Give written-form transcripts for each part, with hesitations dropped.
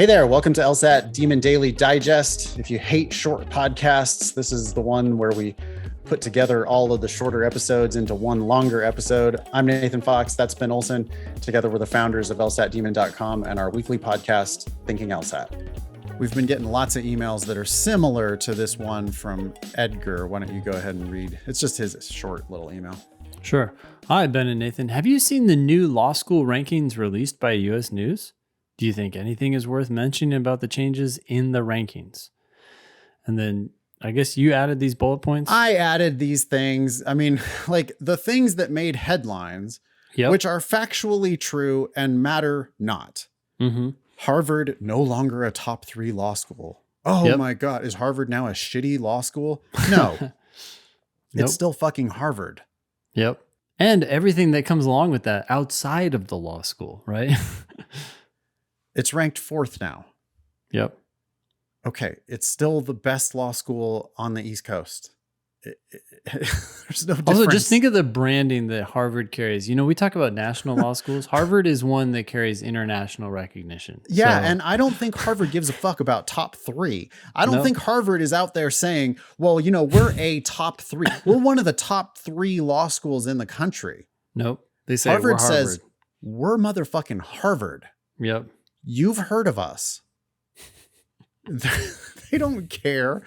Hey there, welcome to LSAT Demon Daily Digest. If you hate short podcasts, this is the one where we put together all of the shorter episodes into one longer episode. I'm Nathan Fox, that's Ben Olson. Together we're the founders of LSATdemon.com and our weekly podcast, Thinking LSAT. We've been getting lots of emails that are similar to this one from Edgar. Why don't you go ahead and read? It's just his short little email. Sure. Hi, Ben and Nathan. Have you seen the new law school rankings released by U.S. News? Do you think anything is worth mentioning about the changes in the rankings? And then I guess you added these bullet points. I added these things. I mean, like the things that made headlines, which are factually true and matter not. Mm-hmm. Harvard, no longer a top 3 law school. Oh my God. Is Harvard now a shitty law school? No. It's still fucking Harvard. Yep. And everything that comes along with that outside of the law school, right? It's ranked 4th now. Yep. Okay. It's still the best law school on the East Coast. There's no difference. Also, just think of the branding that Harvard carries. You know, we talk about national law schools. Harvard is one that carries international recognition. Yeah, and I don't think Harvard gives a fuck about top 3. I don't think Harvard is out there saying, well, you know, we're a top 3. We're one of the top 3 law schools in the country. Nope. They say Harvard we're Harvard. Says, we're motherfucking Harvard. Yep. You've heard of us. They don't care.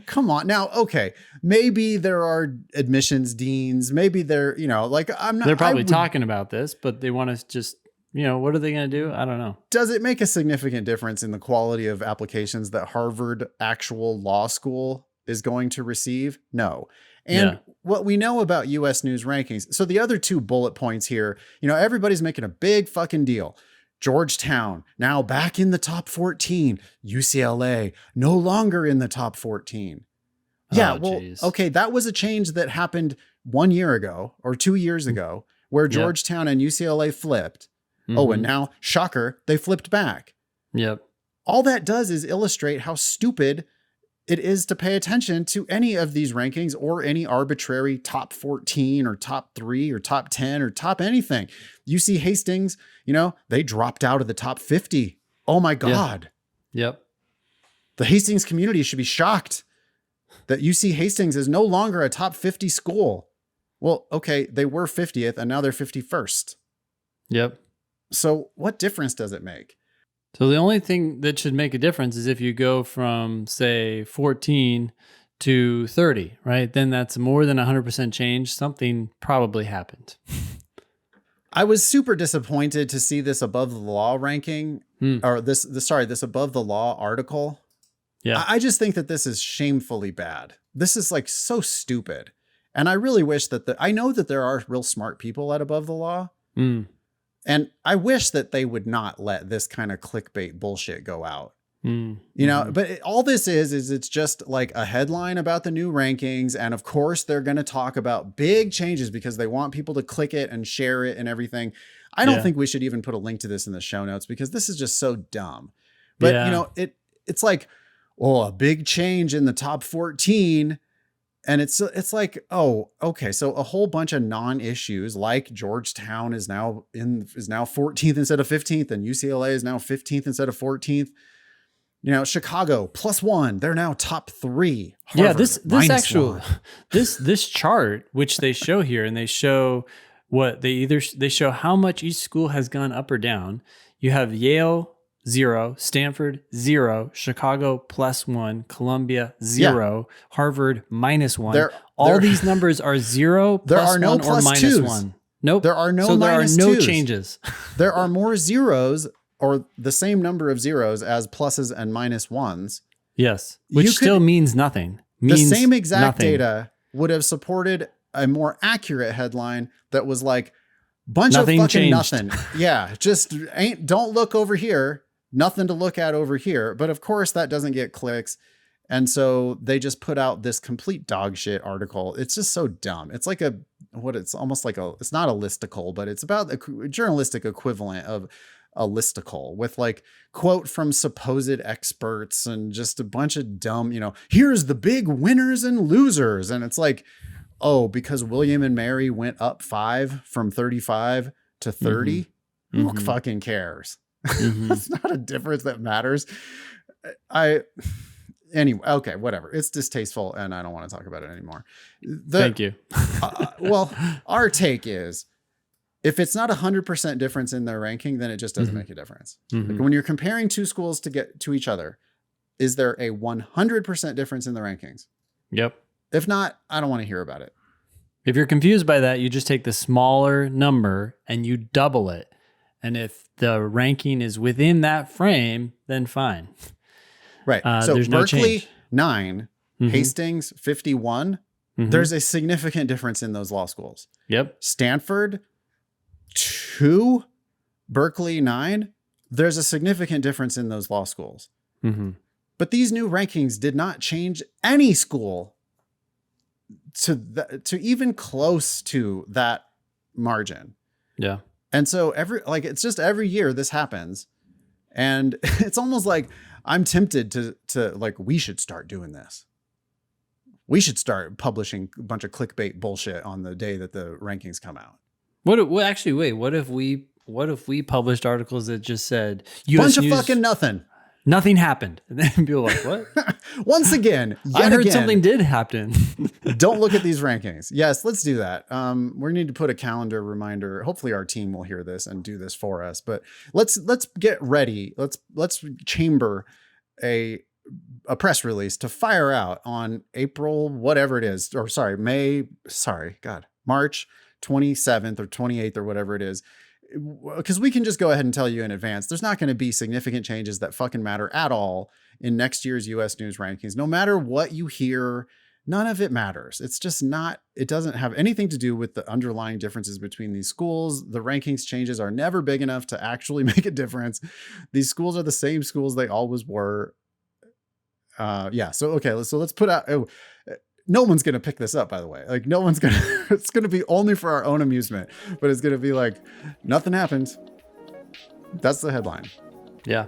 Come on. Now, okay, maybe there are admissions deans. Maybe they're, you know, like I'm not. They're probably talking about this, but they want to just, you know, what are they going to do? I don't know. Does it make a significant difference in the quality of applications that Harvard actual law school is going to receive? No. And what we know about U.S. News rankings. So the other 2 bullet points here, you know, everybody's making a big fucking deal. Georgetown, now back in the top 14. UCLA, no longer in the top 14. Yeah, okay, that was a change that happened 1 year ago or 2 years ago where Georgetown and UCLA flipped. Mm-hmm. Oh, and now, shocker, they flipped back. Yep. All that does is illustrate how stupid it is to pay attention to any of these rankings or any arbitrary top 14 or top 3 or top 10 or top anything. UC Hastings, you know, they dropped out of the top 50. Oh my God. Yep. The Hastings community should be shocked that UC Hastings is no longer a top 50 school. Well, okay, they were 50th and now they're 51st. Yep. So what difference does it make? So the only thing that should make a difference is if you go from, say, 14 to 30, right? Then that's more than 100% change. Something probably happened. I was super disappointed to see this above the law ranking or this above the law article. Yeah. I just think that this is shamefully bad. This is like so stupid. And I really wish that I know that there are real smart people at Above the Law. And I wish that they would not let this kind of clickbait bullshit go out. You know, but all this is it's just like a headline about the new rankings. And of course, they're going to talk about big changes because they want people to click it and share it and everything. I don't think we should even put a link to this in the show notes because this is just so dumb. But, you know, it's like, oh, a big change in the top 14. And it's like, oh, okay. So a whole bunch of non-issues like Georgetown is now 14th instead of 15th and UCLA is now 15th instead of 14th. You know, Chicago +1, they're now top 3. Harvard, this actual this chart which they show here, and they show what they show how much each school has gone up or down. You have Yale 0, Stanford 0, Chicago +1, Columbia 0, Harvard -1. All these numbers are 0, there are no +1 or -1. Nope. There are no there are no changes. There are more zeros or the same number of zeros as pluses and -1s. Yes, which still means nothing. The same exact data would have supported a more accurate headline that was like bunch of fucking nothing. Yeah, just don't look over here. Nothing to look at over here. But of course that doesn't get clicks. And so they just put out this complete dog shit article. It's just so dumb. It's like it's not a listicle, but it's about the journalistic equivalent of a listicle with like quote from supposed experts and just a bunch of dumb, you know, here's the big winners and losers. And it's like, oh, because William and Mary went up 5 from 35 to 30. Who fucking cares? Mm-hmm. It's not a difference that matters. Anyway, okay, whatever. It's distasteful and I don't want to talk about it anymore. Thank you. Well, our take is if it's not 100% difference in their ranking, then it just doesn't make a difference. Like when you're comparing two schools to get to each other, is there a 100% difference in the rankings? Yep. If not, I don't want to hear about it. If you're confused by that, you just take the smaller number and you double it. And if the ranking is within that frame, then fine. Right. So there's Berkeley, no change. 9, Hastings, 51. There's a significant difference in those law schools. Yep. Stanford, 2, Berkeley, 9. There's a significant difference in those law schools. But these new rankings did not change any school to even close to that margin. Yeah. And so it's just every year this happens. And it's almost like I'm tempted to like, we should start doing this. We should start publishing a bunch of clickbait bullshit on the day that the rankings come out. What if we published articles that just said bunch of fucking nothing happened? And then people are like, what? Once again, I heard something did happen. Don't look at these rankings. Yes, let's do that. We need to put a calendar reminder. Hopefully our team will hear this and do this for us, but let's get ready. Let's chamber a press release to fire out on April, whatever it is, or March 27th or 28th or whatever it is. Because we can just go ahead and tell you in advance, there's not going to be significant changes that fucking matter at all in next year's US News rankings. No matter what you hear, none of it matters. It's just not, it doesn't have anything to do with the underlying differences between these schools. The rankings changes are never big enough to actually make a difference. These schools are the same schools they always were. So let's put out, no one's going to pick this up, by the way. Like no one's going to, it's going to be only for our own amusement, but it's going to be like, nothing happened. That's the headline. Yeah.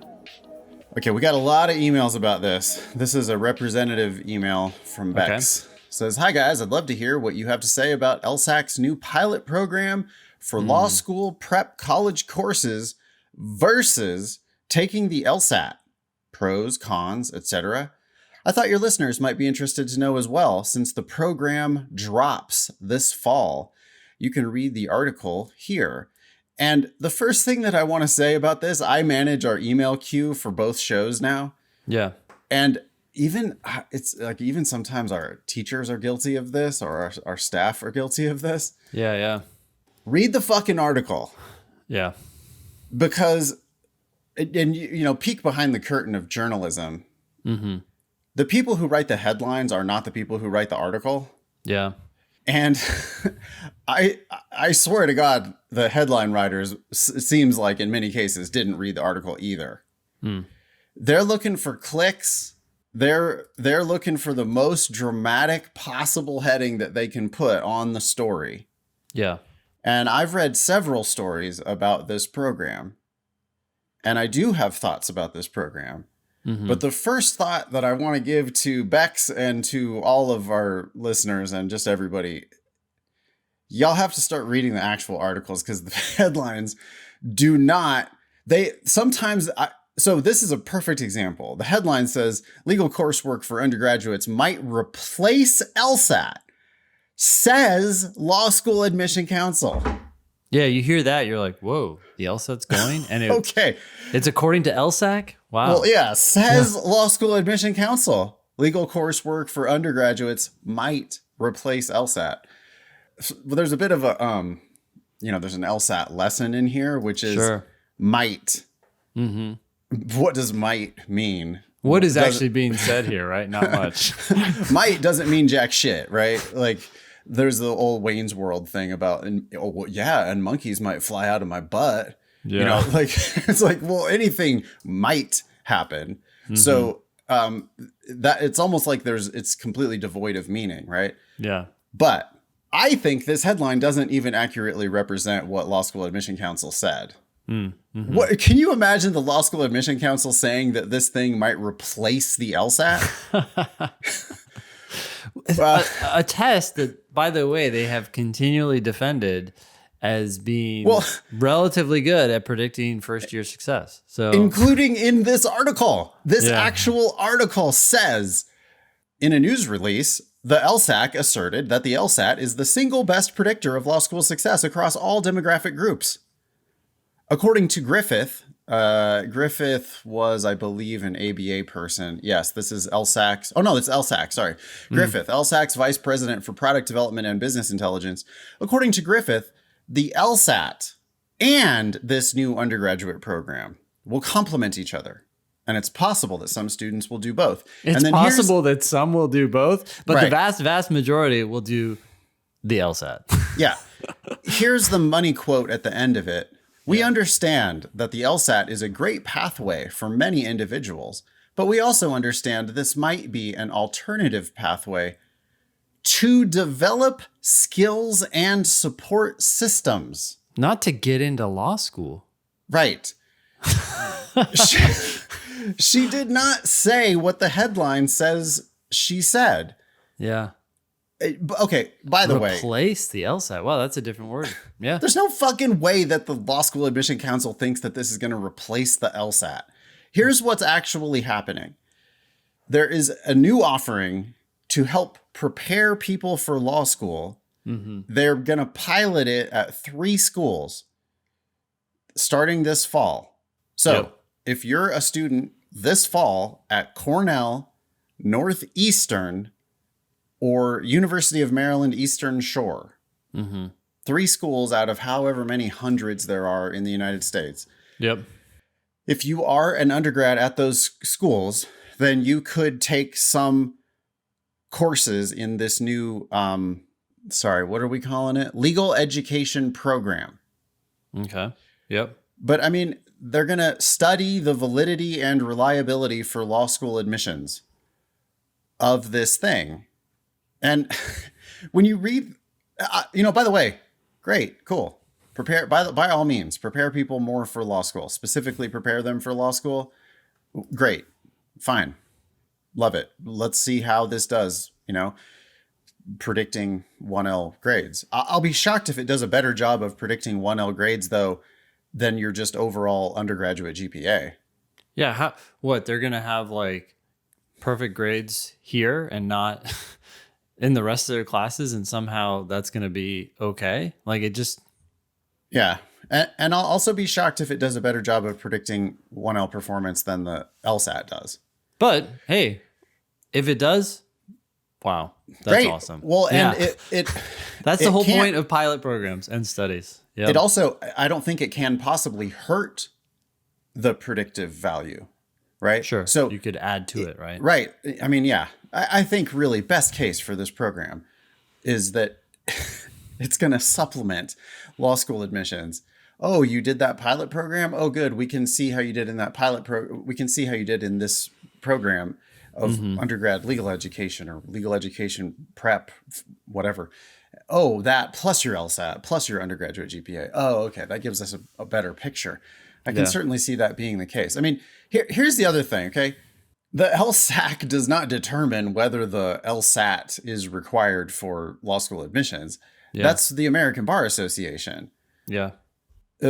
Okay. We got a lot of emails about this. This is a representative email from Bex. Okay. Says, hi guys, I'd love to hear what you have to say about LSAC's new pilot program for law school prep college courses versus taking the LSAT. Pros, cons, etc. I thought your listeners might be interested to know as well, since the program drops this fall. You can read the article here. And the first thing that I want to say about this, I manage our email queue for both shows now. Yeah. And even sometimes our teachers are guilty of this, or our staff are guilty of this. Yeah, yeah. Read the fucking article. Yeah. Because, and peek behind the curtain of journalism. The people who write the headlines are not the people who write the article. Yeah. And I swear to God, the headline writers, it seems like in many cases, didn't read the article either. They're looking for clicks. They're looking for the most dramatic possible heading that they can put on the story. Yeah. And I've read several stories about this program. And I do have thoughts about this program. But the first thought that I want to give to Bex and to all of our listeners and just everybody, y'all have to start reading the actual articles, because the headlines do not, so this is a perfect example. The headline says legal coursework for undergraduates might replace LSAT, says Law School Admission Council. Yeah, you hear that, you're like, whoa, the LSAT's going? And it's according to LSAC? Wow. Well, yeah, says Law School Admission Council. Legal coursework for undergraduates might replace LSAT. Well, there's a bit of a, there's an LSAT lesson in here, which is might. What does might mean? What is actually being said here, right? Not much. Might doesn't mean jack shit, right? Like, there's the old Wayne's World thing about, and monkeys might fly out of my butt. Yeah. It's like, well, anything might happen. So that it's almost like it's completely devoid of meaning, right? Yeah. But I think this headline doesn't even accurately represent what Law School Admission Council said. What can you imagine the Law School Admission Council saying that this thing might replace the LSAT? A test that, by the way, they have continually defended as being Well, relatively good at predicting first year success. So, including in this article, this actual article says in a news release, the LSAC asserted that the LSAT is the single best predictor of law school success across all demographic groups. According to Griffith, Griffith was, I believe, an ABA person. Yes, this is LSAC's. Oh, no, it's LSAC. Sorry. Griffith, LSAC's vice president for product development and business intelligence. According to Griffith, the LSAT and this new undergraduate program will complement each other. And it's possible that some students will do both. It's possible that some will do both, but the vast, vast majority will do the LSAT. Yeah. Here's the money quote at the end of it. We understand that the LSAT is a great pathway for many individuals, but we also understand this might be an alternative pathway to develop skills and support systems. Not to get into law school. Right. She did not say what the headline says she said. Yeah. Okay, by the way. Replace the LSAT. Wow, that's a different word. Yeah. There's no fucking way that the Law School Admission Council thinks that this is going to replace the LSAT. Here's what's actually happening. There is a new offering to help prepare people for law school. Mm-hmm. They're going to pilot it at 3 schools starting this fall. So if you're a student this fall at Cornell, Northeastern, or University of Maryland Eastern Shore, 3 schools out of however many hundreds there are in the United States. Yep. If you are an undergrad at those schools, then you could take some courses in this new, what are we calling it? Legal education program. Okay. Yep. But I mean, they're going to study the validity and reliability for law school admissions of this thing. And when you read, by the way, great, cool. Prepare by all means, prepare people more for law school, specifically prepare them for law school. Great. Fine. Love it. Let's see how this does, predicting 1L grades. I'll be shocked if it does a better job of predicting 1L grades, though, than your just overall undergraduate GPA. Yeah. They're going to have like perfect grades here and not in the rest of their classes, and somehow that's going to be okay. Like it just. Yeah. And I'll also be shocked if it does a better job of predicting 1L performance than the LSAT does. But hey, if it does, wow, that's great. Awesome. Well, and it that's the whole point of pilot programs and studies. Yeah. It also, I don't think it can possibly hurt the predictive value, right? Sure. So you could add to it, right? Right. I mean, yeah. I think really best case for this program is that it's going to supplement law school admissions. Oh, you did that pilot program? Oh, good. We can see how you did in that we can see how you did in this program of undergrad legal education or legal education prep, whatever. Oh, that plus your LSAT plus your undergraduate GPA. Oh, okay. That gives us a better picture. I can certainly see that being the case. I mean, here's the other thing, okay? The LSAC does not determine whether the LSAT is required for law school admissions. Yeah. That's the American Bar Association. Yeah.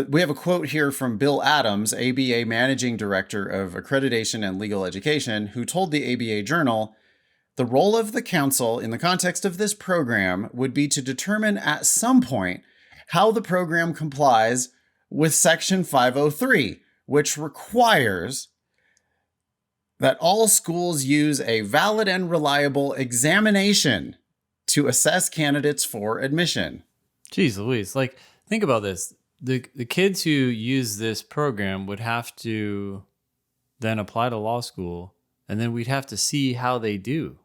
We have a quote here from Bill Adams, ABA Managing Director of Accreditation and Legal Education, who told the ABA Journal, the role of the council in the context of this program would be to determine at some point how the program complies with Section 503, which requires that all schools use a valid and reliable examination to assess candidates for admission. Jeez Louise, like, think about this. The kids who use this program would have to then apply to law school, and then we'd have to see how they do.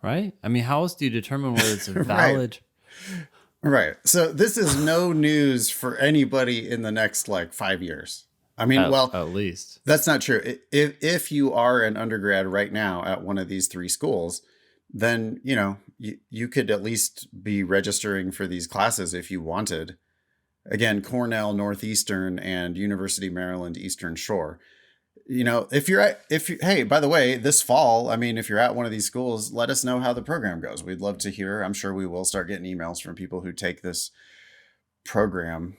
Right? I mean, how else do you determine whether it's a valid... Right. So this is no news for anybody in the next, 5 years. I mean, at least. That's not true. If you are an undergrad right now at one of these 3 schools, then, you could at least be registering for these classes if you wanted. Again, Cornell, Northeastern, and University of Maryland Eastern Shore. Hey, by the way, this fall, I mean, if you're at one of these schools, let us know how the program goes. We'd love to hear. I'm sure we will start getting emails from people who take this program.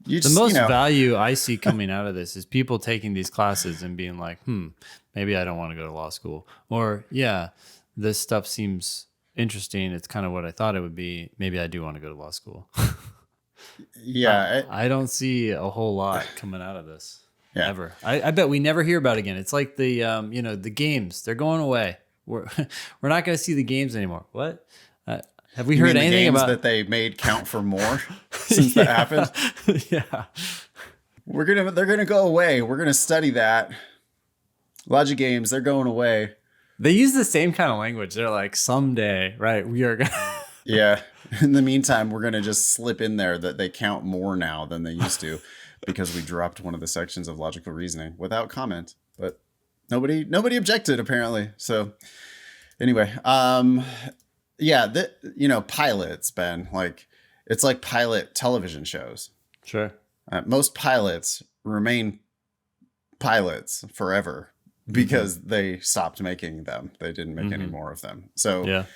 The most value I see coming out of this is people taking these classes and being like, maybe I don't want to go to law school. Or, yeah, this stuff seems interesting. It's kind of what I thought it would be. Maybe I do want to go to law school. Yeah. I don't see a whole lot coming out of this ever. I bet we never hear about it again. It's like the, the games. They're going away. We're not going to see the games anymore. What? Have we heard anything about that they made count for more since that happened? Yeah. They're gonna go away. We're gonna study that. Logic games, they're going away. They use the same kind of language. They're like, someday, right? We are gonna Yeah. In the meantime, we're gonna just slip in there that they count more now than they used to because we dropped one of the sections of logical reasoning without comment. But nobody objected apparently. So anyway, yeah, pilots, Ben, like it's like pilot television shows. Sure. Most pilots remain pilots forever because they stopped making them. They didn't make any more of them. So,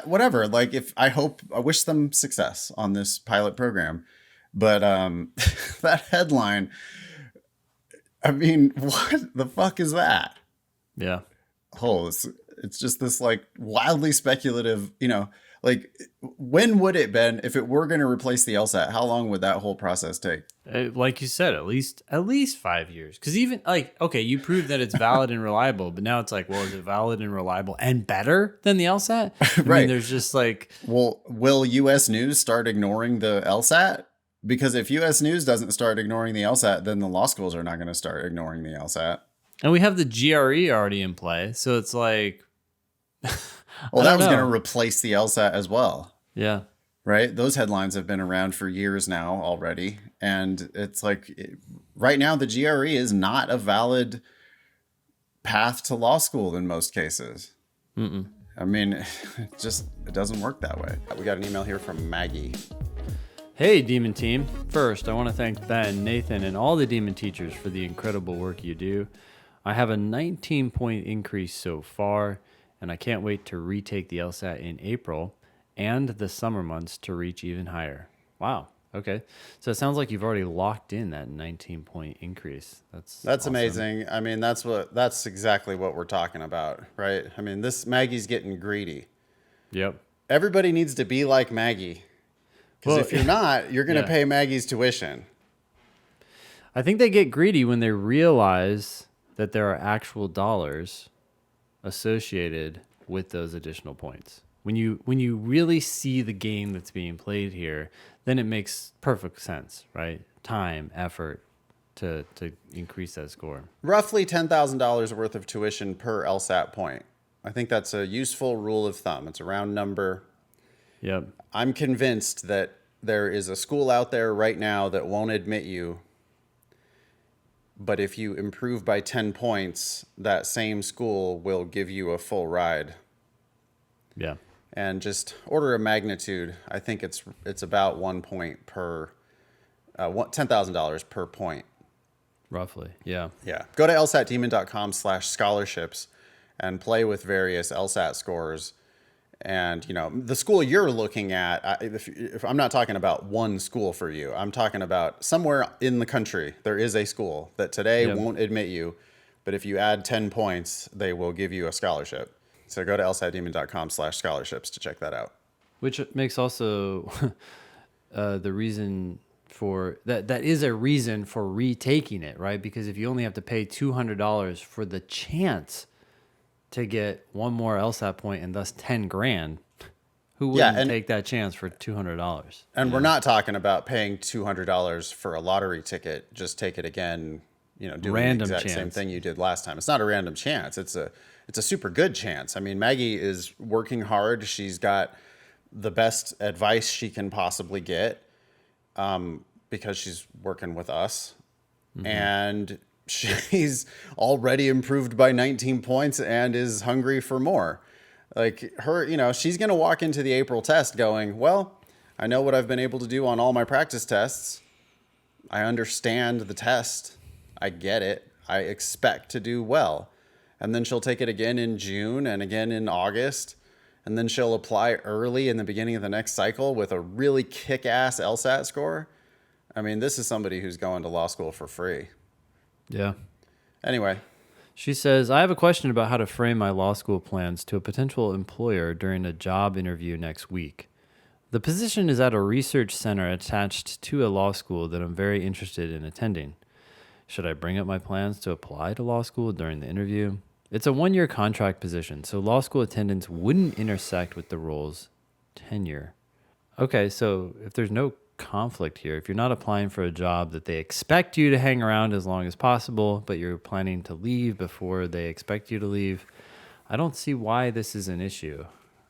whatever. Like I wish them success on this pilot program. But that headline, I mean, what the fuck is that? Yeah. Oh, it's just this like wildly speculative, like when would it, Ben, if it were going to replace the LSAT, how long would that whole process take? Like you said, at least 5 years. Because even like, okay, you proved that it's valid and reliable, but now it's like, well, is it valid and reliable and better than the LSAT? I mean, there's just like, well, will U.S. News start ignoring the LSAT? Because if U.S. News doesn't start ignoring the LSAT, then the law schools are not going to start ignoring the LSAT. And we have the GRE already in play, so it's like, well, that was going to replace the LSAT as well. Yeah. Right? Those headlines have been around for years now already. And it's like right now, the GRE is not a valid path to law school in most cases. I mean, it doesn't work that way. We got an email here from Maggie. Hey, Demon Team. First, I want to thank Ben, Nathan, and all the Demon teachers for the incredible work you do. I have a 19-point increase so far, and I can't wait to retake the LSAT in April and the summer months to reach even higher. Wow. Okay. So it sounds like you've already locked in that 19-point increase. That's awesome. Amazing. I mean, that's exactly what we're talking about, right? I mean, Maggie's getting greedy. Yep. Everybody needs to be like Maggie. Because if you're not, you're going to pay Maggie's tuition. I think they get greedy when they realize that there are actual dollars associated with those additional points. When you really see the game that's being played here, then it makes perfect sense, right? Time, effort to increase that score. Roughly $10,000 worth of tuition per LSAT point. I think that's a useful rule of thumb. It's a round number. Yep. I'm convinced that there is a school out there right now that won't admit you. But if you improve by 10 points, that same school will give you a full ride. Yeah. And just order of magnitude, I think it's about 1 point per $10,000 per point. Roughly. Yeah. Yeah. Go to lsatdemon.com/scholarships and play with various LSAT scores. And, the school you're looking at, if I'm not talking about one school for you, I'm talking about somewhere in the country, there is a school that today won't admit you. But if you add 10 points, they will give you a scholarship. So go to lsatdemon.com/scholarships to check that out. Which makes also the reason for that is a reason for retaking it, right? Because if you only have to pay $200 for the chance to get one more LSAT point and thus 10 grand, who wouldn't take that chance for $200? And we're not talking about paying $200 for a lottery ticket. Just take it again, do the exact same thing you did last time. It's not a random chance. It's a super good chance. I mean, Maggie is working hard. She's got the best advice she can possibly get because she's working with us. And she's already improved by 19 points and is hungry for more. Like her, she's going to walk into the April test going, well, I know what I've been able to do on all my practice tests. I understand the test. I get it. I expect to do well. And then she'll take it again in June and again in August. and then she'll apply early in the beginning of the next cycle with a really kick-ass LSAT score. I mean, this is somebody who's going to law school for free. Yeah. Anyway. She says, I have a question about how to frame my law school plans to a potential employer during a job interview next week. The position is at a research center attached to a law school that I'm very interested in attending. Should I bring up my plans to apply to law school during the interview? It's a 1-year contract position, so law school attendance wouldn't intersect with the role's tenure. Okay, so if there's no conflict here, if you're not applying for a job that they expect you to hang around as long as possible, but you're planning to leave before they expect you to leave, I don't see why this is an issue.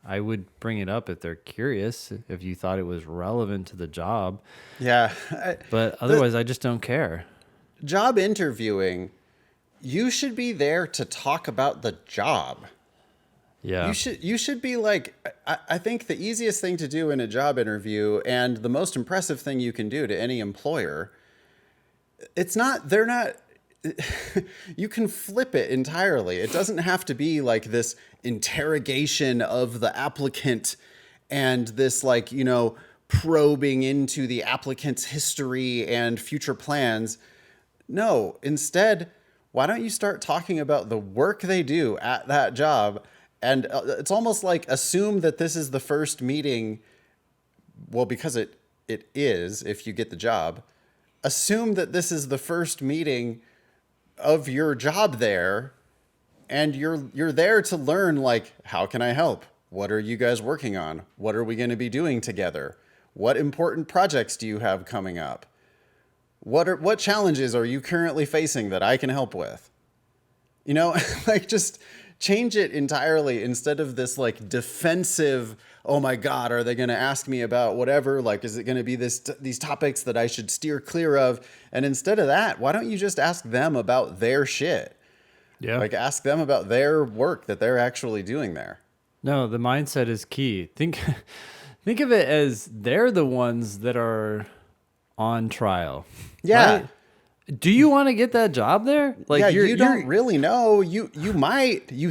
I would bring it up if they're curious, if you thought it was relevant to the job. Yeah. But otherwise, I just don't care. Job interviewing, you should be there to talk about the job. Yeah. You should be like, I think the easiest thing to do in a job interview and the most impressive thing you can do to any employer, you can flip it entirely. It doesn't have to be like this interrogation of the applicant and this like, probing into the applicant's history and future plans. No, instead, why don't you start talking about the work they do at that job? And it's almost like assume that this is the first meeting. Well, because it is, if you get the job, assume that this is the first meeting of your job there, and you're there to learn, like, how can I help? What are you guys working on? What are we going to be doing together? What important projects do you have coming up? What challenges are you currently facing that I can help with? Like, just change it entirely instead of this like defensive, oh my God, are they going to ask me about whatever? Like, is it going to be these topics that I should steer clear of? And instead of that, why don't you just ask them about their shit? Yeah. Like, ask them about their work that they're actually doing there. No, the mindset is key. Think of it as they're the ones that are on trial. Yeah. Right? Do you want to get that job there? Like, yeah, you don't really know. You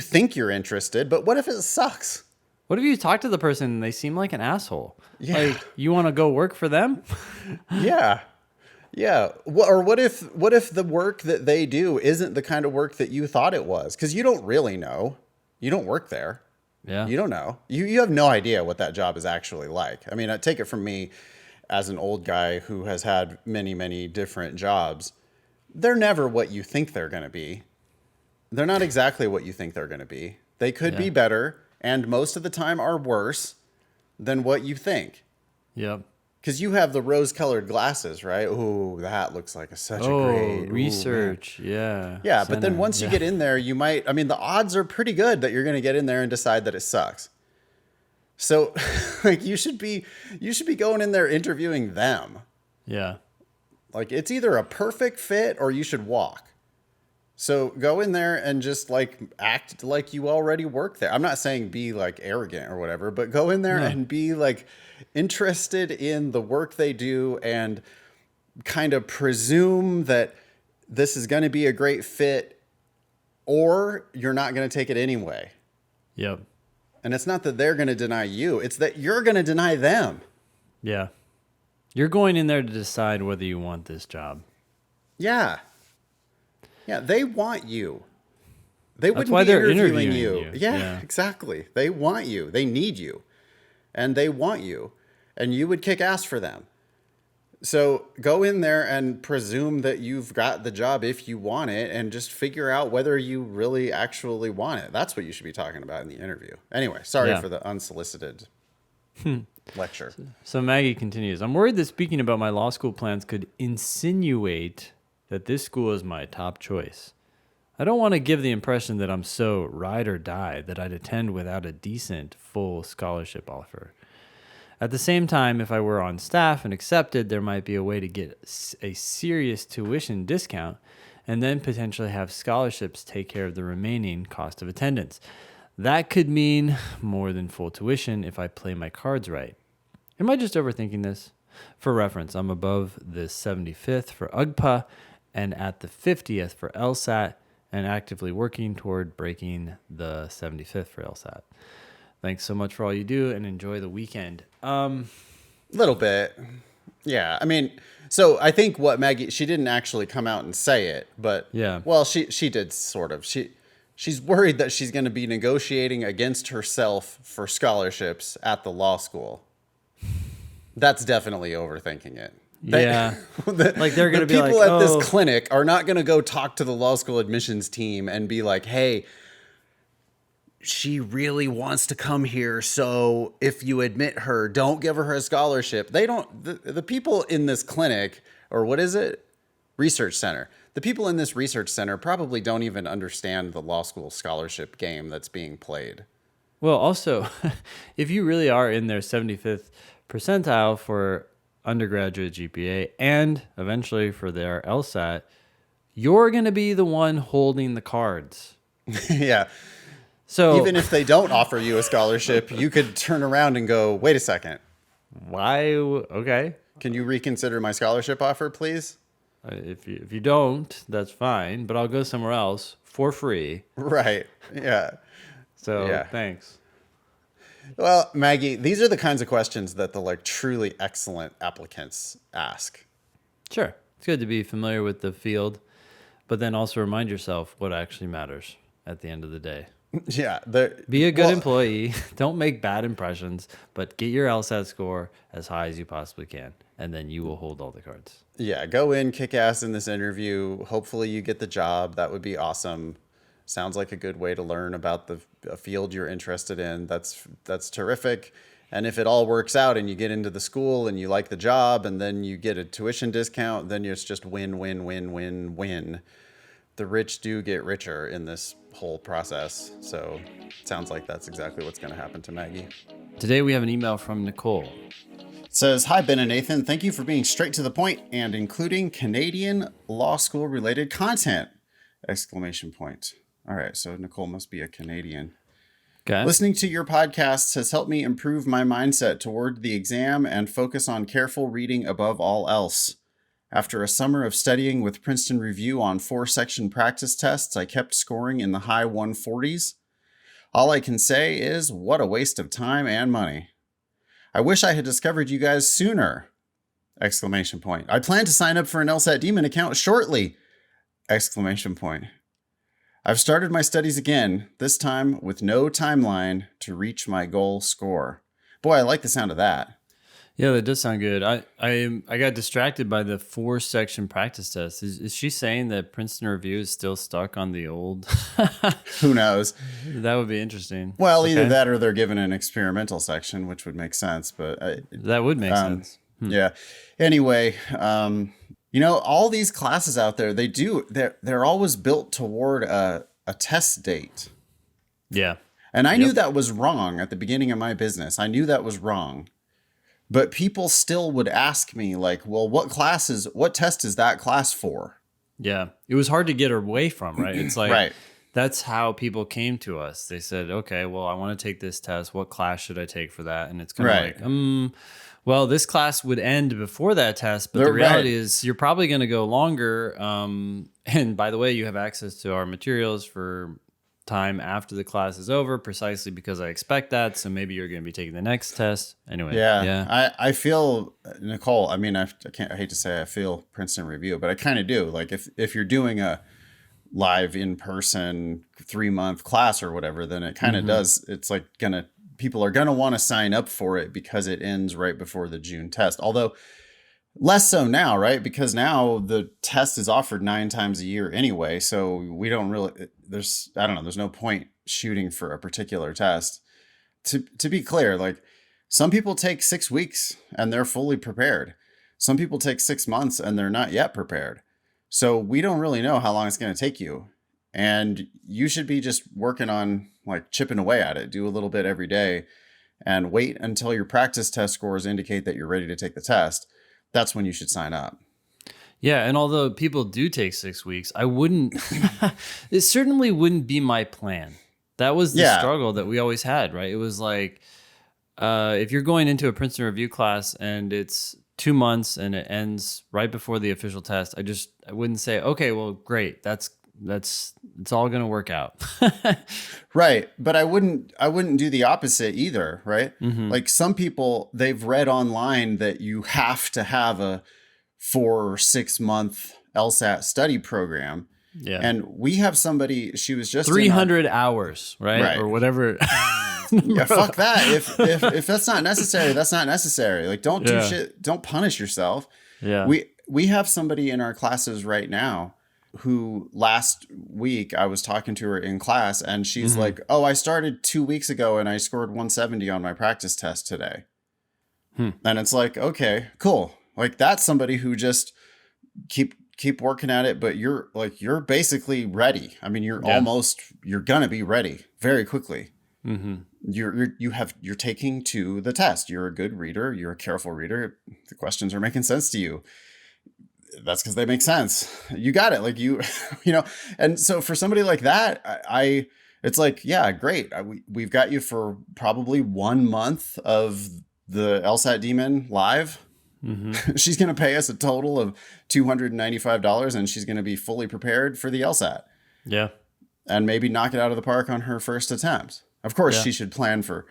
think you're interested, but what if it sucks? What if you talk to the person and they seem like an asshole? Yeah. Like, you want to go work for them? Yeah. Yeah. Or what if the work that they do isn't the kind of work that you thought it was? Because you don't really know. You don't work there. Yeah. You don't know. You have no idea what that job is actually like. I mean, I take it from me as an old guy who has had many, many different jobs. They're never what you think they're going to be. They're not exactly what you think they're going to be. They could be better, and most of the time are worse than what you think. Yep. Because you have the rose-colored glasses, right? Oh, that looks like such a great research. Yeah. Yeah, but then once you get in there, the odds are pretty good that you're going to get in there and decide that it sucks. So, like, you should be going in there interviewing them. Yeah. Like, it's either a perfect fit or you should walk. So go in there and just like act like you already work there. I'm not saying be like arrogant or whatever, but go in there and be like interested in the work they do and kind of presume that this is going to be a great fit, or you're not going to take it anyway. Yep. And it's not that they're going to deny you. It's that you're going to deny them. Yeah. You're going in there to decide whether you want this job. Yeah. Yeah, they want you. They wouldn't why be they're interviewing interviewing you. you. Yeah, Yeah. exactly. They want you. They need you. And they want you. And you would kick ass for them. So go in there and presume that you've got the job if you want it, and just figure out whether you really actually want it. That's what you should be talking about in the interview. Anyway, sorry for the unsolicited lecture. So Maggie continues, I'm worried that speaking about my law school plans could insinuate that this school is my top choice. I don't want to give the impression that I'm so ride or die that I'd attend without a decent, full scholarship offer. At the same time, if I were on staff and accepted, there might be a way to get a serious tuition discount and then potentially have scholarships take care of the remaining cost of attendance. That could mean more than full tuition if I play my cards right. Am I just overthinking this? For reference, I'm above the 75th for UGPA and at the 50th for LSAT, and actively working toward breaking the 75th for LSAT. Thanks so much for all you do and enjoy the weekend. Little bit. Yeah. I mean, so I think what Maggie, she didn't actually come out and say it, but Yeah. well, she did sort of. She's worried that she's going to be negotiating against herself for scholarships at the law school. That's definitely overthinking it. Yeah. Like they're going to be like, people at this clinic are not going to go talk to the law school admissions team and be like, hey, she really wants to come here. So if you admit her, don't give her a scholarship. They don't, the people in this clinic, or what is it? Research center. The people in this research center probably don't even understand the law school scholarship game that's being played. Well, also, if you really are in their 75th percentile for undergraduate GPA and eventually for their LSAT, you're going to be the one holding the cards. Yeah. So even if they don't offer you a scholarship, you could turn around and go, wait a second. Why? Okay. Can you reconsider my scholarship offer, please? If you don't, that's fine, but I'll go somewhere else for free. Right. Yeah. So Yeah. Thanks. Well, Maggie, these are the kinds of questions that the truly excellent applicants ask. Sure. It's good to be familiar with the field, but then also remind yourself what actually matters at the end of the day. Yeah. Be a good employee. Don't make bad impressions, but get your LSAT score as high as you possibly can, and then you will hold all the cards. Yeah. Go in, kick ass in this interview. Hopefully you get the job. That would be awesome. Sounds like a good way to learn about a field you're interested in. That's terrific. And if it all works out and you get into the school and you like the job and then you get a tuition discount, then it's just win, win, win, win, win. The rich do get richer in this whole process. So it sounds like that's exactly what's going to happen to Maggie. Today we have an email from Nicole. It says, hi, Ben and Nathan. Thank you for being straight to the point and including Canadian law school related content! Exclamation point. All right, so Nicole must be a Canadian. Okay. Listening to your podcasts has helped me improve my mindset toward the exam and focus on careful reading above all else. After a summer of studying with Princeton Review on 4-section practice tests, I kept scoring in the high 140s. All I can say is, what a waste of time and money. I wish I had discovered you guys sooner! Exclamation point. I plan to sign up for an LSAT Demon account shortly! Exclamation point. I've started my studies again, this time with no timeline to reach my goal score. Boy, I like the sound of that. Yeah, that does sound good. I got distracted by the 4-section practice test. Is she saying that Princeton Review is still stuck on the old? Who knows? That would be interesting. Well, either that or they're given an experimental section, which would make sense. But that would make sense. Yeah. Anyway, all these classes out there, they're always built toward a test date. Yeah. And I knew that was wrong at the beginning of my business. I knew that was wrong. But people still would ask me like, well, what test is that class for? Yeah. It was hard to get away from, right? It's like, right. That's how people came to us. They said, okay, well, I want to take this test. What class should I take for that? And it's kind of like, well, this class would end before that test, but the reality is you're probably going to go longer. And by the way, you have access to our materials for time after the class is over, precisely because I expect that. So maybe you're going to be taking the next test anyway. Yeah. I feel, Nicole, I mean, I hate to say I feel Princeton Review, but I kind of do. Like if you're doing a live in-person 3-month class or whatever, then it kind of does. It's like people are going to want to sign up for it because it ends right before the June test. Although less so now, right? Because now the test is offered 9 times a year anyway. So we don't really, there's no point shooting for a particular test. To be clear, like some people take 6 weeks and they're fully prepared. Some people take 6 months and they're not yet prepared. So we don't really know how long it's going to take you. And you should be just working on like chipping away at it. Do a little bit every day and wait until your practice test scores indicate that you're ready to take the test. That's when you should sign up. Yeah. And although people do take 6 weeks, it certainly wouldn't be my plan. That was the struggle that we always had, right? It was like, if you're going into a Princeton Review class and it's 2 months and it ends right before the official test, I wouldn't say, okay, well, great. That's it's all going to work out. Right. But I wouldn't do the opposite either. Right. Like some people, they've read online that you have to have a 4 or 6 month LSAT study program. Yeah. And we have somebody, she was just 300 hours, right? Or whatever. Yeah, fuck that. If that's not necessary, that's not necessary. Like, don't do shit. Don't punish yourself. Yeah. We have somebody in our classes right now who last week I was talking to her in class and she's like, oh, I started 2 weeks ago and I scored 170 on my practice test today. And it's like, okay, cool. Like that's somebody who just keep working at it, but you're basically ready. I mean, you're gonna be ready very quickly. You're taking to the test. You're a good reader. You're a careful reader. The questions are making sense to you. That's because they make sense. You got it. Like you know, and so for somebody like that, it's like, yeah, great. We've got you for probably 1 month of the LSAT Demon live. She's going to pay us a total of $295 and she's going to be fully prepared for the LSAT. Yeah. And maybe knock it out of the park on her first attempt. Of course, she should plan for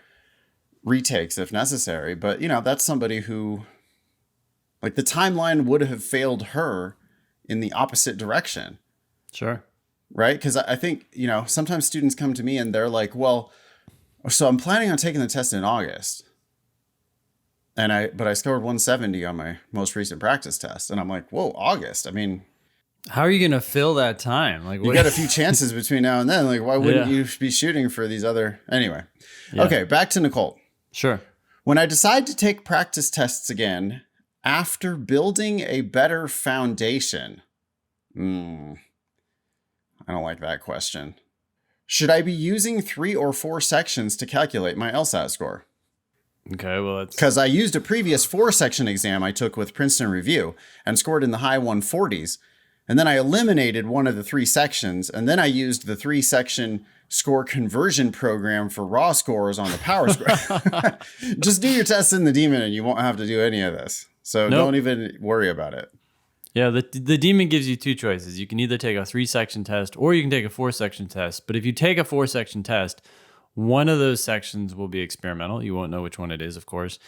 retakes if necessary. But, you know, that's somebody who, like, the timeline would have failed her in the opposite direction. Sure. Right? Because I think, you know, sometimes students come to me and they're like, well, so I'm planning on taking the test in August. But I scored 170 on my most recent practice test. And I'm like, whoa, August. I mean, how are you going to fill that time? Like, you got a few chances between now and then. Like, why wouldn't you be shooting for these other? Anyway. Yeah. Okay. Back to Nicole. Sure. When I decide to take practice tests again, after building a better foundation, I don't like that question. Should I be using 3 or 4 sections to calculate my LSAT score? Okay, well, that's because I used a previous 4-section exam I took with Princeton Review and scored in the high 140s. And then I eliminated one of the 3 sections. And then I used the 3-section score conversion program for raw scores on the power score. Just do your tests in the Demon and you won't have to do any of this. So don't even worry about it. Yeah, the Demon gives you 2 choices. You can either take a 3-section test or you can take a 4-section test. But if you take a 4-section test, one of those sections will be experimental. You won't know which one it is, of course.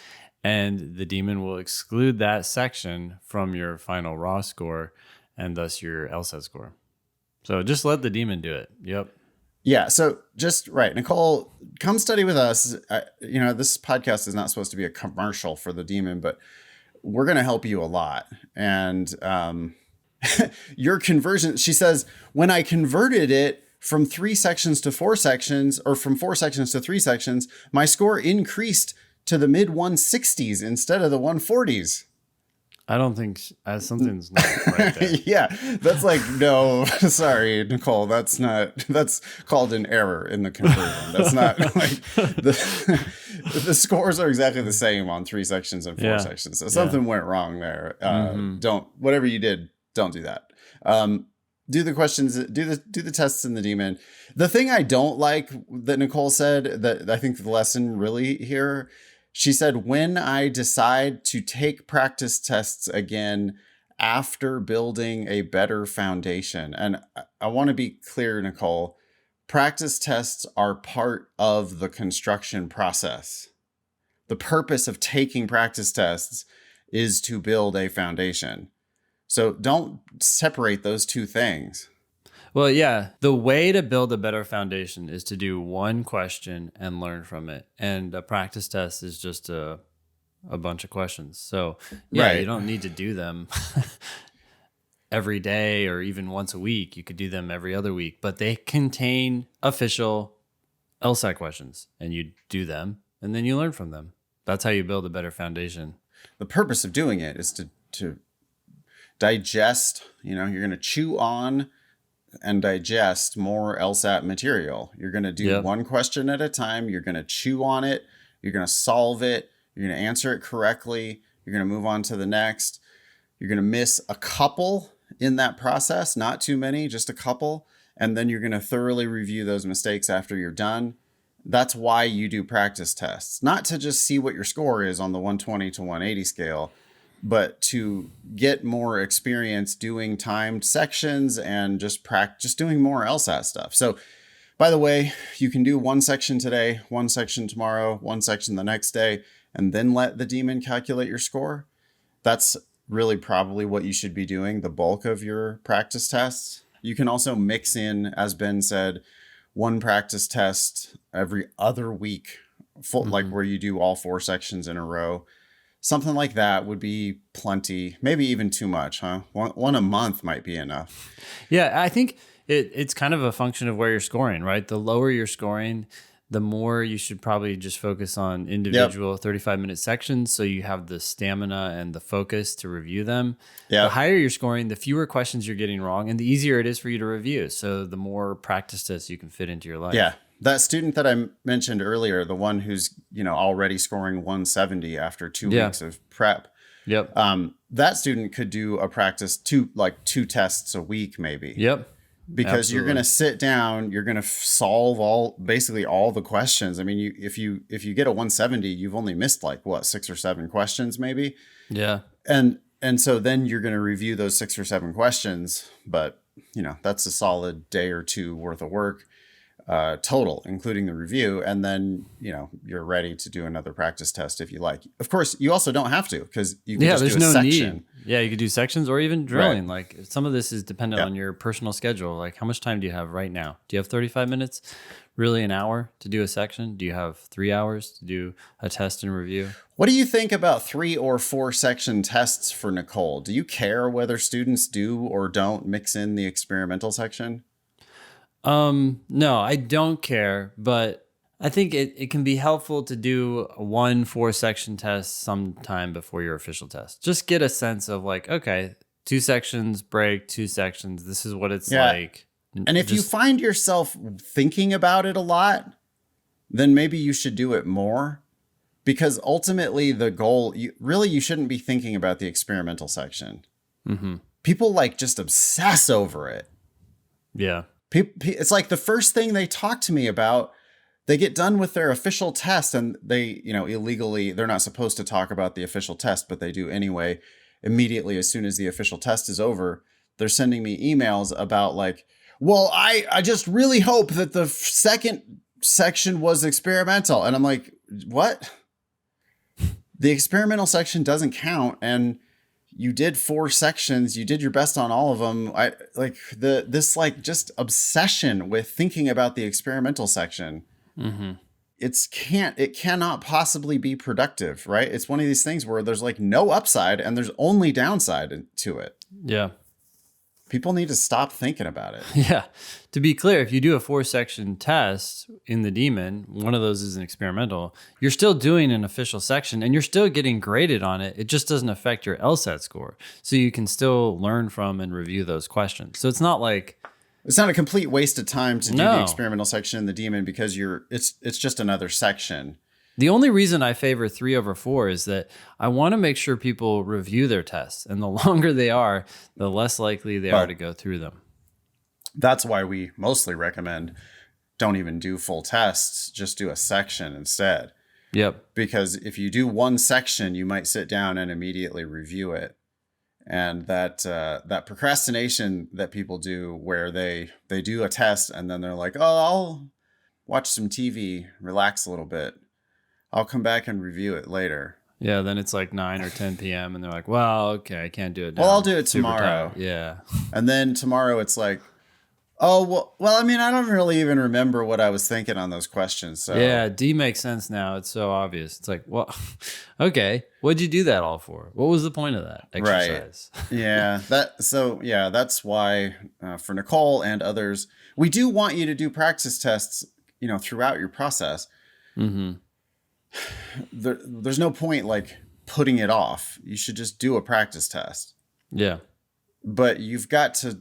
And the Demon will exclude that section from your final raw score and thus your LSAT score. So just let the Demon do it. Yep. Yeah. So Nicole, come study with us. You know, this podcast is not supposed to be a commercial for the Demon, but we're going to help you a lot. And your conversion, she says, when I converted it from 3 sections to 4 sections, or from 4 sections to 3 sections, my score increased to the mid 160s instead of the 140s. I don't think something's not right there. Yeah, that's like, no, sorry, Nicole, that's called an error in the conversion. That's not like the scores are exactly the same on 3 sections and 4 sections. So something went wrong there. Whatever you did, don't do that. Do the questions, do the tests in the Demon. The thing I don't like that Nicole said, that I think the lesson really here, she said, when I decide to take practice tests again after building a better foundation. And I want to be clear, Nicole, practice tests are part of the construction process. The purpose of taking practice tests is to build a foundation. So don't separate those 2 things. Well, yeah, the way to build a better foundation is to do one question and learn from it. And a practice test is just a bunch of questions. So, you don't need to do them every day or even once a week. You could do them every other week, but they contain official LSAT questions and you do them and then you learn from them. That's how you build a better foundation. The purpose of doing it is to digest, you're going to chew on and digest more LSAT material. You're going to do one question at a time. You're going to chew on it. You're going to solve it. You're going to answer it correctly. You're going to move on to the next. You're going to miss a couple in that process, not too many, just a couple. And then you're going to thoroughly review those mistakes after you're done. That's why you do practice tests, not to just see what your score is on the 120 to 180 scale, but to get more experience doing timed sections and just practice doing more LSAT stuff. So by the way, you can do one section today, one section tomorrow, one section the next day, and then let the daemon calculate your score. That's really probably what you should be doing, the bulk of your practice tests. You can also mix in, as Ben said, one practice test every other week, like where you do all 4 sections in a row. Something like that would be plenty, maybe even too much, huh? One a month might be enough. Yeah, I think it's kind of a function of where you're scoring, right? The lower you're scoring, the more you should probably just focus on individual 35-minute sections so you have the stamina and the focus to review them. Yep. The higher you're scoring, the fewer questions you're getting wrong, and the easier it is for you to review. So the more practice tests you can fit into your life. Yeah. That student that I mentioned earlier, the one who's, already scoring 170 after 2 weeks of prep. Yep. That student could do a practice 2 tests a week, maybe. Yep. Because Absolutely. you're going to sit down, you're going to solve basically all the questions. I mean, if you get a 170, you've only missed 6 or 7 questions, maybe. Yeah. And so then you're going to review those 6 or 7 questions, but that's a solid day or 2 worth of work. Total, including the review. And then, you're ready to do another practice test if you like. Of course, you also don't have to, because you can just do a section. Need. Yeah, you could do sections or even drilling. Right. Like some of this is dependent on your personal schedule. Like how much time do you have right now? Do you have 35 minutes? Really an hour to do a section? Do you have 3 hours to do a test and review? What do you think about 3 or 4 section tests for Nicole? Do you care whether students do or don't mix in the experimental section? No, I don't care, but I think it can be helpful to do a 1 4-section test sometime before your official test. Just get a sense of okay, 2 sections, break, 2 sections. This is what it's like. And if you find yourself thinking about it a lot, then maybe you should do it more, because ultimately the goal, you shouldn't be thinking about the experimental section. Mm-hmm. People just obsess over it. Yeah. It's like the first thing they talk to me about, they get done with their official test and they, illegally, they're not supposed to talk about the official test, but they do anyway. Immediately, as soon as the official test is over, they're sending me emails about well, I just really hope that the second section was experimental. And I'm like, what? The experimental section doesn't count. And you did 4 sections. You did your best on all of them. This just obsession with thinking about the experimental section. Mm-hmm. It cannot possibly be productive, right? It's one of these things where there's no upside and there's only downside to it. Yeah. People need to stop thinking about it. Yeah. To be clear, if you do a 4-section test in the daemon, one of those is an experimental, you're still doing an official section and you're still getting graded on it. It just doesn't affect your LSAT score. So you can still learn from and review those questions. So it's not it's not a complete waste of time to do the experimental section in the daemon, because it's just another section. The only reason I favor 3 over 4 is that I want to make sure people review their tests, and the longer they are, the less likely they are to go through them. That's why we mostly recommend don't even do full tests, just do a section instead. Yep. Because if you do one section, you might sit down and immediately review it. And that procrastination that people do, where they do a test and then they're like, oh, I'll watch some TV, relax a little bit. I'll come back and review it later. Yeah, then it's 9 or 10 p.m. and they're like, well, okay, I can't do it now. Well, I'll do it tomorrow. Yeah. And then tomorrow it's oh, well, I mean, I don't really even remember what I was thinking on those questions. So yeah, D makes sense now. It's so obvious. It's well, okay, what'd you do that all for? What was the point of that exercise? Right. Yeah. That's why for Nicole and others, we do want you to do practice tests, throughout your process. Mm-hmm. There's no point putting it off. You should just do a practice test. Yeah. But you've got to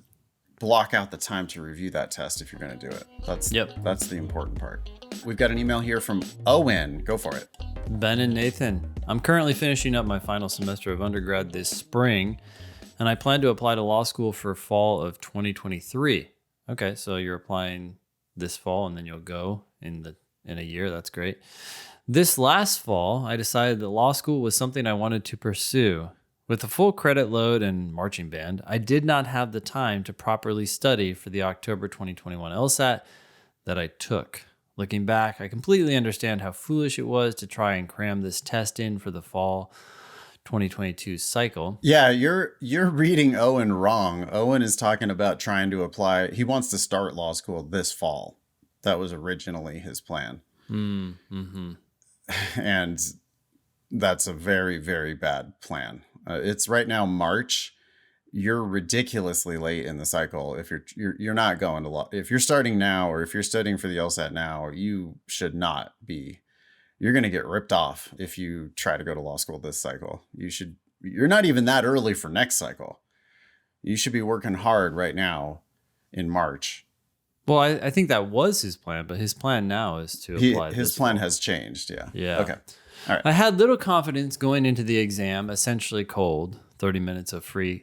block out the time to review that test if you're going to do it. That's the important part. We've got an email here from Owen. Go for it. Ben and Nathan, I'm currently finishing up my final semester of undergrad this spring, and I plan to apply to law school for fall of 2023. Okay, so you're applying this fall and then you'll go in a year. That's great. This last fall, I decided that law school was something I wanted to pursue. With a full credit load and marching band, I did not have the time to properly study for the October 2021 LSAT that I took. Looking back, I completely understand how foolish it was to try and cram this test in for the fall 2022 cycle. Yeah, you're reading Owen wrong. Owen is talking about trying to apply. He wants to start law school this fall. That was originally his plan. Mm-hmm. And that's a very, very bad plan. It's right now March. You're ridiculously late in the cycle. If you're not going to law, if you're starting now, or if you're studying for the LSAT now, you should not be. You're going to get ripped off if you try to go to law school this cycle. You're not even that early for next cycle. You should be working hard right now in March. Well, I think that was his plan, but his plan now is to apply. His plan has changed. Yeah. Yeah. Okay. All right. I had little confidence going into the exam, essentially cold. 30 minutes of free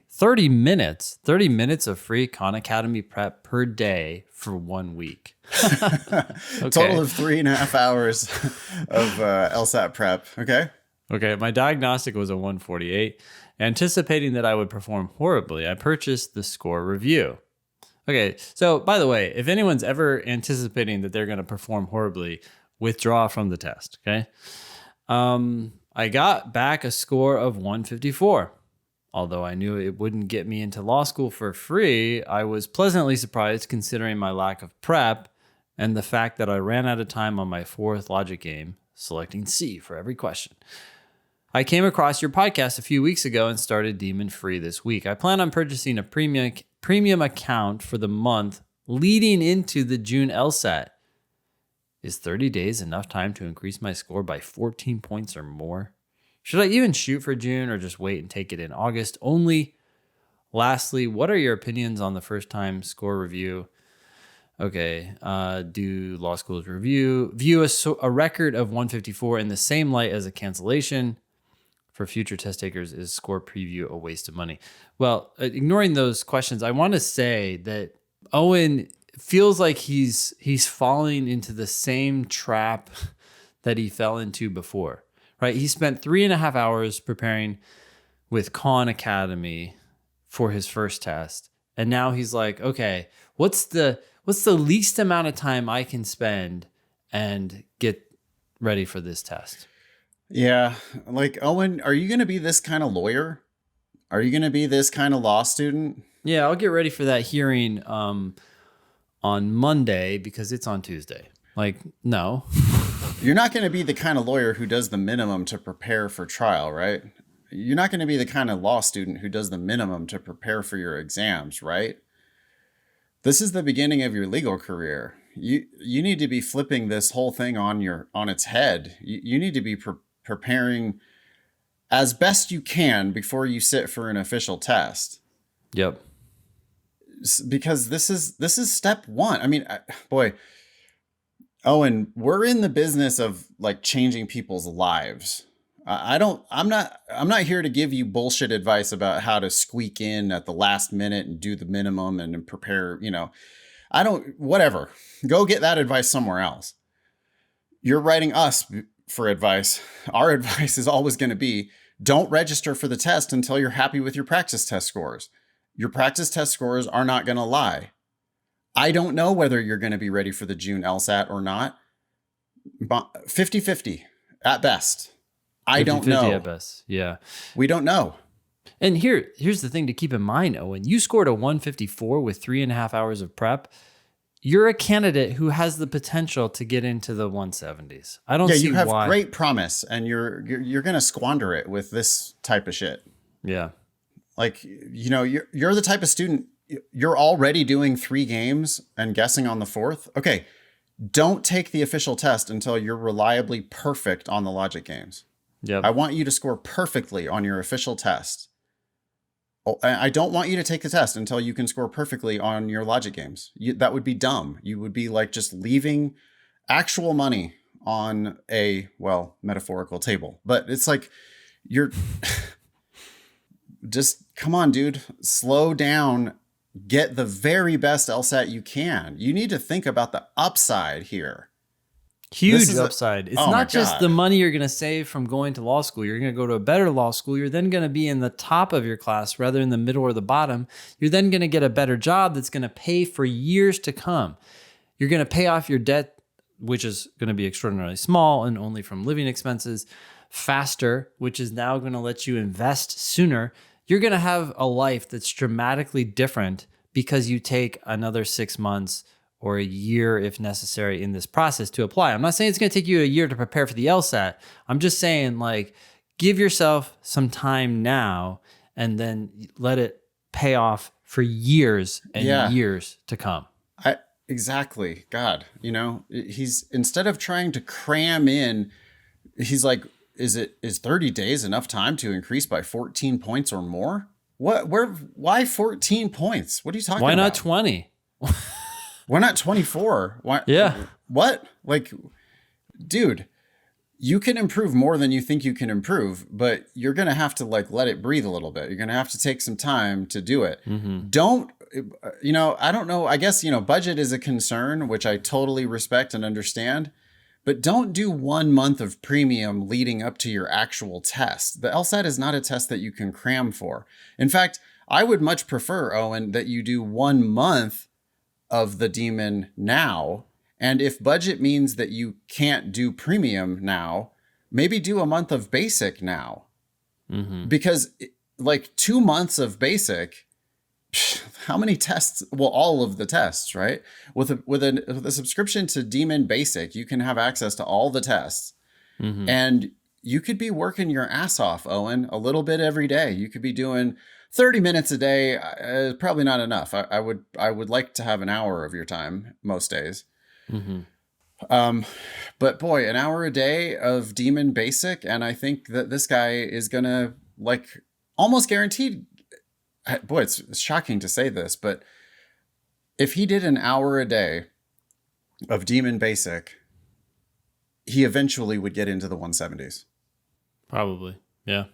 Khan Academy prep per day for 1 week. Okay. Total of 3.5 hours of LSAT prep. Okay. My diagnostic was a 148. Anticipating that I would perform horribly, I purchased the score review. Okay, so by the way, if anyone's ever anticipating that they're going to perform horribly, withdraw from the test, okay? I got back a score of 154. Although I knew it wouldn't get me into law school for free, I was pleasantly surprised considering my lack of prep and the fact that I ran out of time on my fourth logic game, selecting C for every question. I came across your podcast a few weeks ago and started Demon Free this week. I plan on purchasing a premium account for the month leading into the June LSAT. Is 30 days enough time to increase my score by 14 points or more? Should I even shoot for June or just wait and take it in August only? Lastly, what are your opinions on the first time score review? Okay, do law schools view a record of 154 in the same light as a cancellation? For future test takers, is score preview a waste of money? Well, ignoring those questions, I want to say that Owen feels like he's falling into the same trap that he fell into before. Right, he spent 3.5 hours preparing with Khan Academy for his first test, and now he's like, okay, what's the least amount of time I can spend and get ready for this test? Yeah, like Owen, are you going to be this kind of lawyer? Are you going to be this kind of law student? Yeah, I'll get ready for that hearing on Monday because it's on Tuesday. Like, no. You're not going to be the kind of lawyer who does the minimum to prepare for trial, right? You're not going to be the kind of law student who does the minimum to prepare for your exams, right? This is the beginning of your legal career. You need to be flipping this whole thing on its head. You need to be preparing as best you can before you sit for an official test. Yep. Because this is step one. I mean, boy, Owen, we're in the business of like changing people's lives. I'm not here to give you bullshit advice about how to squeak in at the last minute and do the minimum and prepare, whatever. Go get that advice somewhere else. You're writing us for advice. Our advice is always going to be, don't register for the test until you're happy with your practice test scores. Your practice test scores are not going to lie. I don't know whether you're going to be ready for the June LSAT or not. 50-50 at best. I don't know. At best. Yeah. We don't know. And here's the thing to keep in mind, Owen. You scored a 154 with 3.5 hours of prep. You're a candidate who has the potential to get into the 170s. I don't see why. Yeah, you have great promise, and you're going to squander it with this type of shit. Yeah. Like, you're the type of student, you're already doing 3 games and guessing on the 4th. Okay, don't take the official test until you're reliably perfect on the logic games. Yep. I want you to score perfectly on your official test. I don't want you to take the test until you can score perfectly on your logic games. That would be dumb. You would be like just leaving actual money on a, metaphorical table. But it's like, you're just, come on, dude, slow down, get the very best LSAT you can. You need to think about the upside here. Huge upside. It's oh my not just God. the money you're going to save from going to law school. You're going to go to a better law school. You're then going to be in the top of your class rather than the middle or the bottom. You're then going to get a better job that's going to pay for years to come. You're going to pay off your debt, which is going to be extraordinarily small and only from living expenses, faster, which is now going to let you invest sooner. You're going to have a life that's dramatically different because you take another 6 months or a year, if necessary, in this process to apply. I'm not saying it's going to take you a year to prepare for the LSAT. I'm just saying, like, give yourself some time now and then let it pay off for years and years to come. Exactly. God, you know, he's, instead of trying to cram in, he's like, is 30 days enough time to increase by 14 points or more? Why 14 points? What are you talking about? Why not 20? Why not 24? Why? Yeah. What? Like, dude, you can improve more than you think you can improve, but you're going to have to like let it breathe a little bit. You're going to have to take some time to do it. Mm-hmm. Don't, you know, I don't know. I guess, you know, budget is a concern, which I totally respect and understand, but don't do 1 month of premium leading up to your actual test. The LSAT is not a test that you can cram for. In fact, I would much prefer, Owen, that you do 1 month of the demon now. And if budget means that you can't do premium now, maybe do a month of basic now. Mm-hmm. Because like 2 months of basic, how many tests? Well, all of the tests, right? With a subscription to Demon Basic, you can have access to all the tests. Mm-hmm. And you could be working your ass off, Owen, a little bit every day. You could be doing 30 minutes a day, probably not enough. I would like to have an hour of your time most days. Mm-hmm. But boy, an hour a day of Demon Basic, and I think that this guy is gonna like almost guaranteed. Boy, it's shocking to say this, but if he did an hour a day of Demon Basic, he eventually would get into the 170s. Probably, yeah.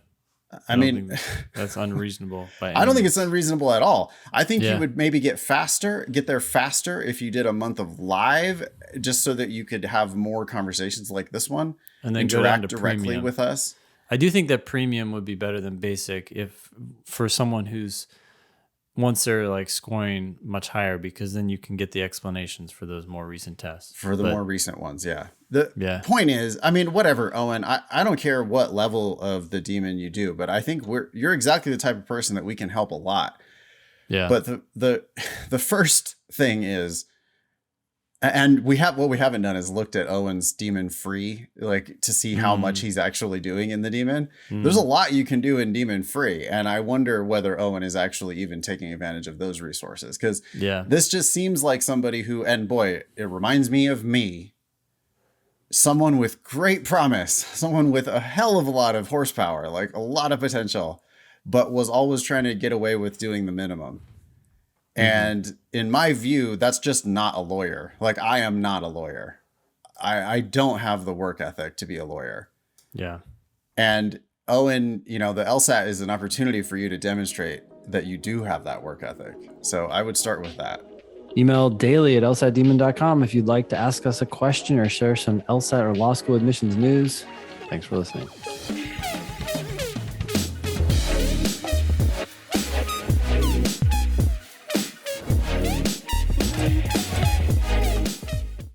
I mean, that's unreasonable. I don't think it's unreasonable at all. I think you would maybe get there faster if you did a month of live, just so that you could have more conversations like this one and then interact directly with us. I do think that premium would be better than basic if for someone who's once they're like scoring much higher, because then you can get the explanations for those more recent tests. For the more recent ones, yeah. The point is, I mean, whatever, Owen, I don't care what level of the demon you do, but I think you're exactly the type of person that we can help a lot. Yeah. But the first thing is, and what we haven't done is looked at Owen's demon free, like to see how much he's actually doing in the demon. There's a lot you can do in demon free. And I wonder whether Owen is actually even taking advantage of those resources. Cause this just seems like somebody who, and boy, it reminds me of me, someone with great promise, someone with a hell of a lot of horsepower, like a lot of potential, but was always trying to get away with doing the minimum. And in my view, that's just not a lawyer. Like, I am not a lawyer. I don't have the work ethic to be a lawyer. Yeah. And Owen, you know, the LSAT is an opportunity for you to demonstrate that you do have that work ethic. So I would start with that. Email daily@lsatdemon.com if you'd like to ask us a question or share some LSAT or law school admissions news. Thanks for listening.